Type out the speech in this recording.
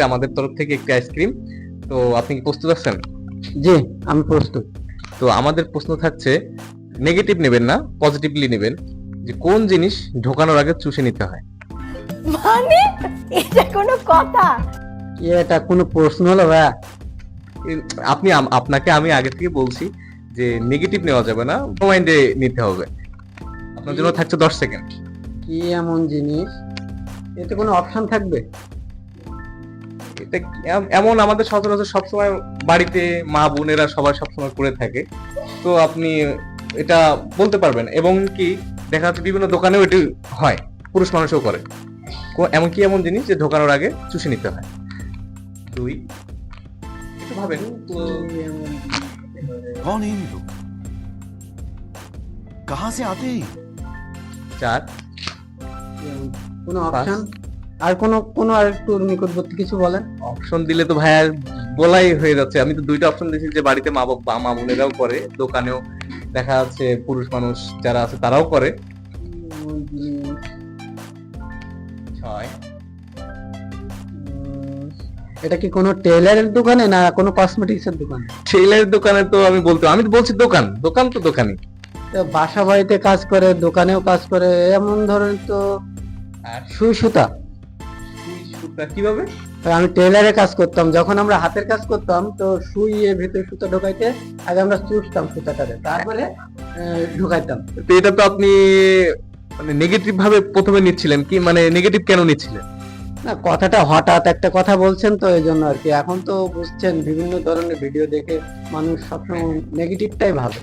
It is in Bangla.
আমাদের তরফ থেকে একটি আইসক্রিম। তো আপনি কি প্রস্তুত আছেন? জি, আমি প্রস্তুত। তো আমাদের প্রশ্ন থাকছে, নেগেটিভ নেবেন না, পজিটিভলি নেবেন, যে কোন জিনিস ঢোকানোর আগে চুষে নিতে হয়। মানে এটা কোনো কথা? কি এটা কোনো প্রশ্ন হলো ভাইয়া? আপনি আপনাকে আমি আগে থেকে বলছি যে নেগেটিভ নেওয়া যাবে না, মাইন্ডে নিতে হবে। আপনার জন্য থাকছে 10 সেকেন্ড। কি এমন জিনিস, এতে কোনো অপশন থাকবে? এটা এমন আমাদের সচরাচর সবসময় বাড়িতে মা বোনেরা সবাই সবসময় করে থাকে। তো আপনি এটা বলতে পারবেন, এবং কি দেখা যাচ্ছে বিভিন্ন দোকানেও এটি হয়, পুরুষ মানুষও করে। এমন কি এমন জিনিস যে ঢোকানোর আগে চুষে নিতে হয়। 2, একটু ভাবেন তো। कौन है ये लोग? कहां से आते हैं? 4, কোনো অপশন? আর কোনো আর একটু নিকটবর্তী কিছু বলেন। অপশন দিলে তো ভাইয়া বলাই হয়ে যাচ্ছে। আমি তো 2টা অপশন দিয়েছি, যে বাড়িতে মা বোনেরাও করে, দোকানেও দেখা যাচ্ছে পুরুষ মানুষ যারা আছে তারাও করে। 6, এটা কি কোনো টেইলারের দোকানে না কোনো কসমেটিক্স এর দোকানে? টেইলারের দোকানে তো আমি তো বলছি দোকান তো দোকানই। তো বাসা বাড়িতে কাজ করে, দোকানেও কাজ করে, এমন ধরনের তো আর সুই সুতা। সুই সুতা কিভাবে? আমি টেইলারে কাজ করতাম, যখন আমরা হাতের কাজ করতাম তো সুই এর ভিতরে সুতা ঢোকাইতে আগে আমরা চুষতাম সুতাটারে, তারপরে ঢোকাইতাম। তো এটা তো আপনি মানে নেগেটিভ ভাবে প্রথমে নিচ্ছিলেন, কি মানে নেগেটিভ কেন নিচ্ছিলেন? না, কথাটা হঠাৎ একটা কথা বলছেন তো এই জন্য আর কি। এখন তো বুঝছেন বিভিন্ন ধরনের ভিডিও দেখে মানুষ সবসময় নেগেটিভটাই ভাবে।